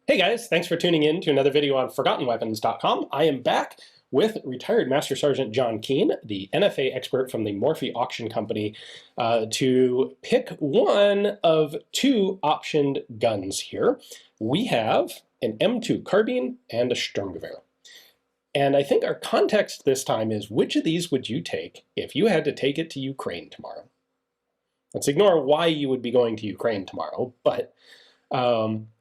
Hey guys, thanks for tuning in to another video on ForgottenWeapons.com. I am back with retired Master Sergeant John Keene, the NFA expert from the Morphy Auction Company, to pick one of two optioned guns here. We have an M2 Carbine and a Sturmgewehr. And I think our context this time is, which of these would you take if you had to take it to Ukraine tomorrow? Let's ignore why you would be going to Ukraine tomorrow, but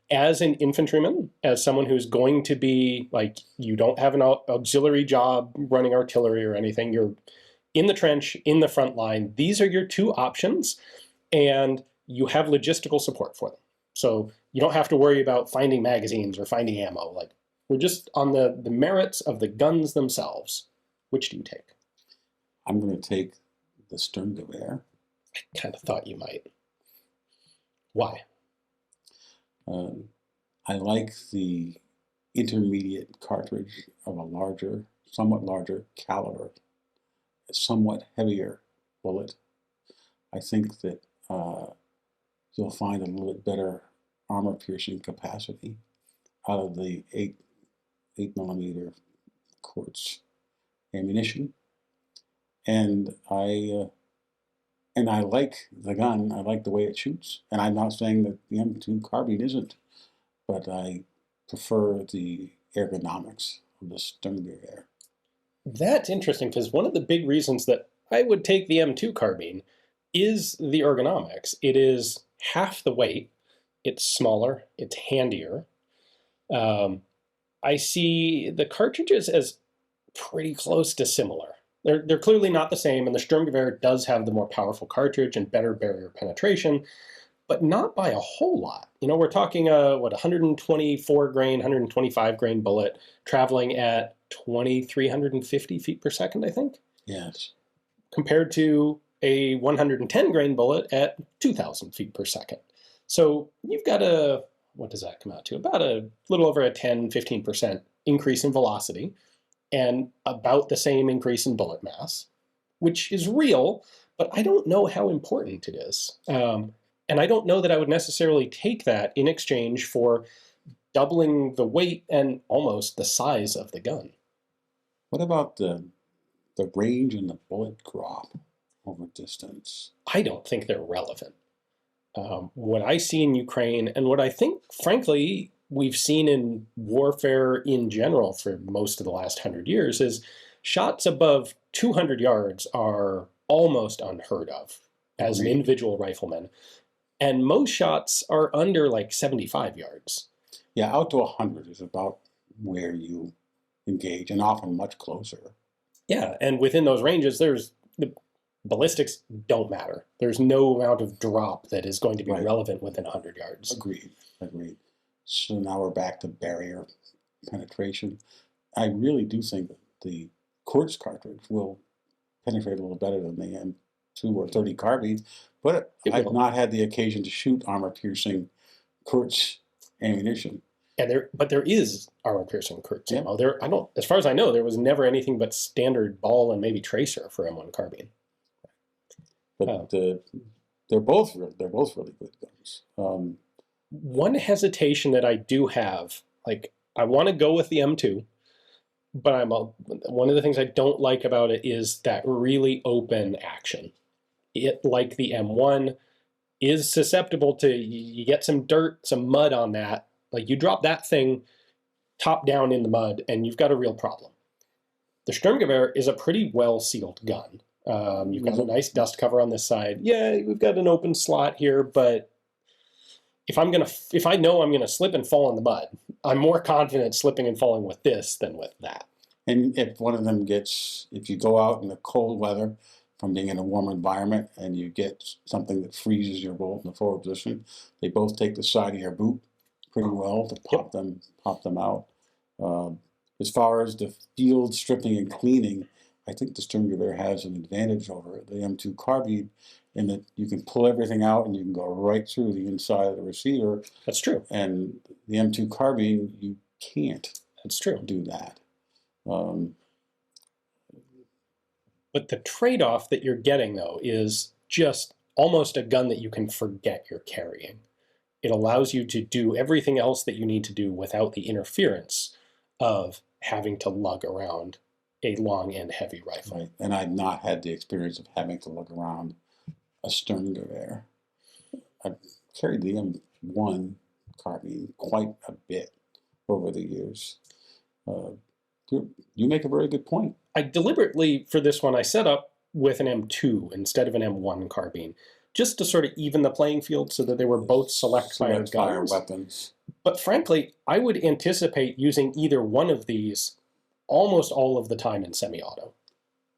as an infantryman, as someone who's going to be, like, you don't have an auxiliary job running artillery or anything, you're in the trench, in the front line, these are your two options, and you have logistical support for them. So you don't have to worry about finding magazines or finding ammo. Like, we're just on the merits of the guns themselves. Which do you take? I'm going to take the Sturmgewehr. I kind of thought you might. Why? I like the intermediate cartridge of a larger, somewhat larger caliber, a somewhat heavier bullet. I think that you'll find a little bit better armor-piercing capacity out of the 8mm quartz ammunition, and I like the gun. I like the way it shoots. And I'm not saying that the M2 Carbine isn't, but I prefer the ergonomics of the Sturmgewehr. That's interesting, because one of the big reasons that I would take the M2 Carbine is the ergonomics. It is half the weight. It's smaller. It's handier. I see the cartridges as pretty close to similar. They're clearly not the same, and the Sturmgewehr does have the more powerful cartridge and better barrier penetration, but not by a whole lot. You know, we're talking what, 124 grain, 125 grain bullet traveling at 2,350 feet per second, I think? Yes. Compared to a 110 grain bullet at 2,000 feet per second. So you've got what does that come out to? About a little over a 10-15% increase in velocity, and about the same increase in bullet mass, which is real, but I don't know how important it is. And I don't know that I would necessarily take that in exchange for doubling the weight and almost the size of the gun. What about the range and the bullet drop over distance? I don't think they're relevant. What I see in Ukraine, and what I think, frankly, we've seen in warfare in general for most of the last 100 years, is shots above 200 yards are almost unheard of as an individual rifleman. And most shots are under like 75 yards. Yeah, out to 100 is about where you engage, and often much closer. Yeah, and within those ranges, the ballistics don't matter. There's no amount of drop that is going to be relevant within 100 yards. Agreed. So now we're back to barrier penetration. I really do think that the quartz cartridge will penetrate a little better than the M2 or 30 carbines, but I've not had the occasion to shoot armor-piercing quartz ammunition. But there is armor-piercing quartz ammo. As far as I know, there was never anything but standard ball and maybe tracer for M1 carbine. But they're both really good guns. One hesitation that I do have, like, I want to go with the M2, but one of the things I don't like about it is that really open action. It, like the M1, is susceptible to, you get some dirt, some mud on that, like you drop that thing top down in the mud and you've got a real problem. The Sturmgewehr is a pretty well-sealed gun. You've got a nice dust cover on this side. Yeah, we've got an open slot here, but if I know I'm gonna slip and fall in the mud, I'm more confident slipping and falling with this than with that. And if one of them if you go out in the cold weather from being in a warm environment and you get something that freezes your bolt in the forward position, they both take the side of your boot pretty well to pop them out. As far as the field stripping and cleaning, I think the Sturmgewehr has an advantage over the M2 Carbine in that you can pull everything out and you can go right through the inside of the receiver. That's true. And the M2 Carbine, you can't. That's true. Do that. But the trade-off that you're getting, though, is just almost a gun that you can forget you're carrying. It allows you to do everything else that you need to do without the interference of having to lug around a long and heavy rifle. Right. And I've not had the experience of having to lug around a Sturmgewehr. I've carried the M1 carbine quite a bit over the years. You make a very good point. I deliberately, for this one, I set up with an M2 instead of an M1 carbine, just to sort of even the playing field so that they were both select fire guns. Weapons. But frankly, I would anticipate using either one of these almost all of the time in semi-auto.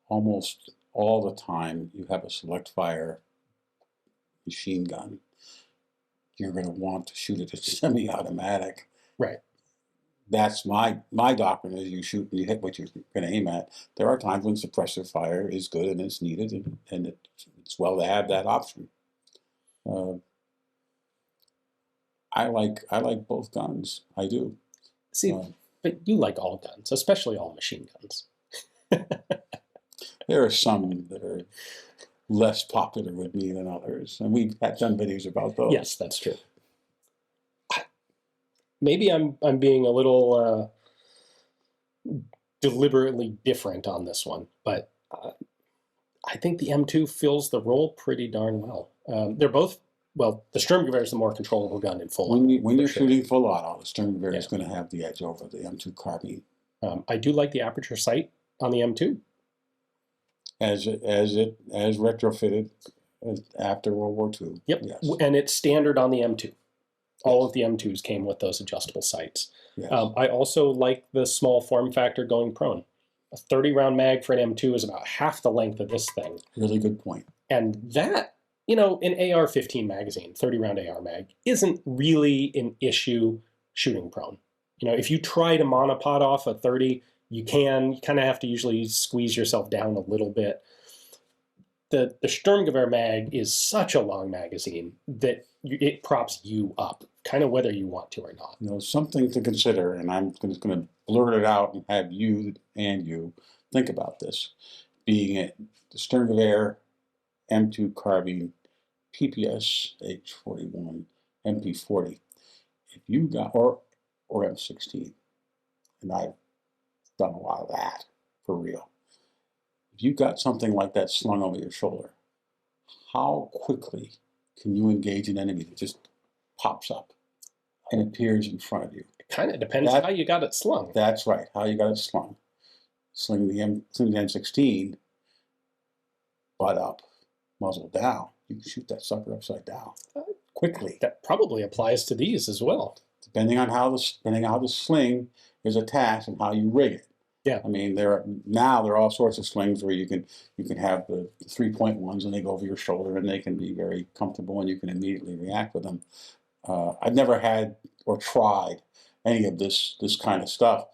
Almost all the time you have a select fire machine gun, you're going to want to shoot it as semi-automatic. Right. That's my doctrine, is you shoot and you hit what you're going to aim at. There are times when suppressive fire is good and it's needed, and it's well to have that option. I like both guns. I do. See, but you like all guns, especially all machine guns. There are some that are less popular with me than others, and we've done videos about those. Yes, that's true. Maybe I'm being a little deliberately different on this one, but I think the M2 fills the role pretty darn well. They're both, well, the Sturmgewehr is the more controllable gun in full auto. When you're shooting full auto, the Sturmgewehr is going to have the edge over the M2 carbine. I do like the aperture sight on the M2. As retrofitted after World War II. Yep, yes. And it's standard on the M2. All of the M2s came with those adjustable sights. Yes. I also like the small form factor going prone. A 30-round mag for an M2 is about half the length of this thing. Really good point. And that, you know, an AR-15 magazine, 30-round AR mag, isn't really an issue shooting prone. You know, if you try to monopod off a 30, you kind of have to usually squeeze yourself down a little bit. The Sturmgewehr mag is such a long magazine that it props you up, kind of whether you want to or not. You know, something to consider, and I'm just going to blurt it out and have you think about this. Being it the Sturmgewehr M2 carbine PPS H41 MP40, if you got or M16, and I've done a lot of that for real. If you got something like that slung over your shoulder, how quickly can you engage an enemy that just pops up and appears in front of you? It kind of depends how you got it slung. That's right, how you got it slung. Sling the M16, butt up, muzzle down. You can shoot that sucker upside down quickly. That probably applies to these as well. Depending on how the sling is attached and how you rig it. Yeah. I mean, there are all sorts of slings where you can have the 3-point ones and they go over your shoulder and they can be very comfortable and you can immediately react with them. I've never had or tried any of this kind of stuff.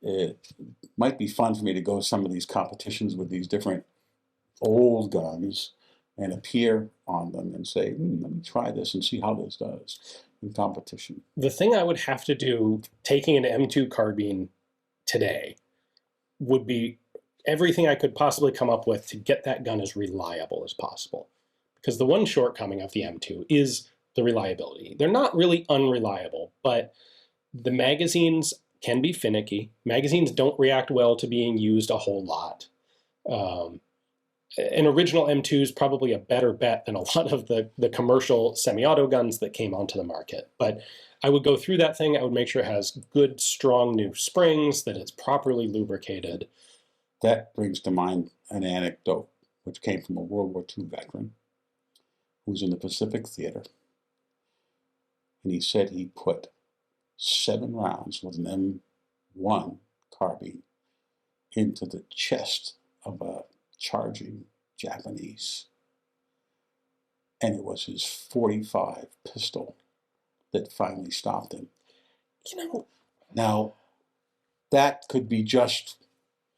It might be fun for me to go to some of these competitions with these different old guns and appear on them and say, let me try this and see how this does in competition. The thing I would have to do taking an M2 carbine today would be everything I could possibly come up with to get that gun as reliable as possible. Because the one shortcoming of the M2 is the reliability. They're not really unreliable, but the magazines can be finicky. Magazines don't react well to being used a whole lot. An original M2 is probably a better bet than a lot of the commercial semi-auto guns that came onto the market. But I would go through that thing. I would make sure it has good, strong new springs, that it's properly lubricated. That brings to mind an anecdote which came from a World War II veteran who was in the Pacific Theater. And he said he put 7 rounds with an M1 carbine into the chest of a charging Japanese. And it was his .45 pistol that finally stopped him. You know, now, that could be just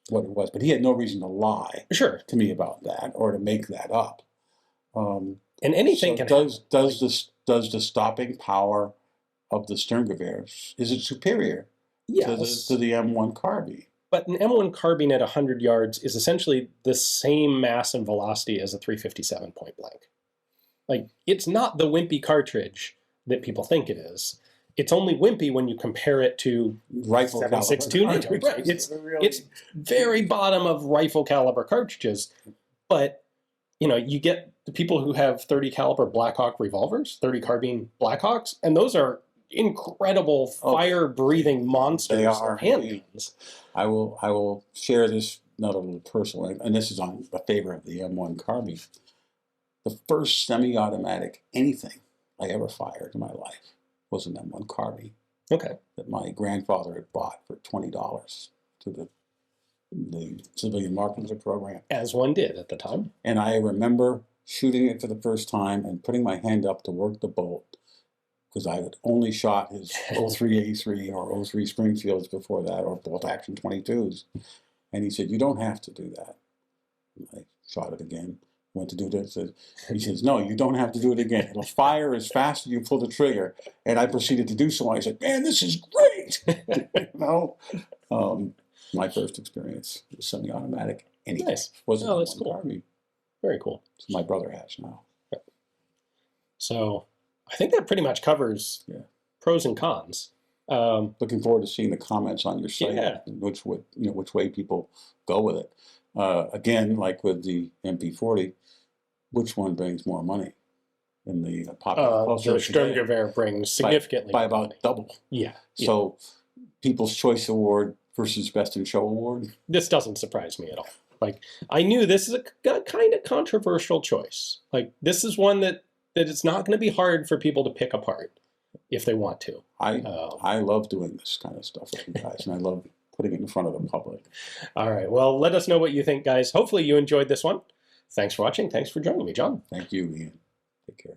what it was, but he had no reason to lie to me about that or to make that up. And anything can does the stopping power of the Sturmgewehr, is it superior to the M1 carbine? But an M1 carbine at 100 yards is essentially the same mass and velocity as a .357 point blank. Like, it's not the wimpy cartridge that people think it is. It's only wimpy when you compare it to Rifle 7.62 caliber. NATO. Right. It's very bottom of rifle caliber cartridges, but you know, you get the people who have 30 caliber Blackhawk revolvers, 30 carbine Blackhawks, and those are incredible fire breathing monsters. They are handguns. I will share this not a little personal, and this is on a favor of the M1 carbine. The first semi-automatic anything I ever fired in my life was an M1 carbine. Okay. That my grandfather had bought for $20 to the civilian marketing program. As one did at the time. And I remember shooting it for the first time and putting my hand up to work the bolt, because I had only shot his 03A3 or 03 Springfields before that, or bolt action 22s. And he said, "You don't have to do that." And I shot it again. Went to do this. He says, "No, you don't have to do it again. It'll fire as fast as you pull the trigger." And I proceeded to do so. I said, "Man, this is great." You know, my first experience was semi-automatic. Anything. Nice. Wasn't that's cool. Carbine. Very cool. So my brother has now. So I think that pretty much covers pros and cons. Looking forward to seeing the comments on your site, and which way people go with it. Again, like with the MP40, which one brings more money in the popular culture? The Sturmgewehr brings significantly by more about money. double. Yeah. So, People's Choice Award versus Best in Show Award. This doesn't surprise me at all. Like, I knew this is a kind of controversial choice. Like, this is one that it's not going to be hard for people to pick apart if they want to. I love doing this kind of stuff with you guys, and I love putting it in front of the public. All right. Well, let us know what you think, guys. Hopefully you enjoyed this one. Thanks for watching. Thanks for joining me, John. Thank you, Ian. Take care.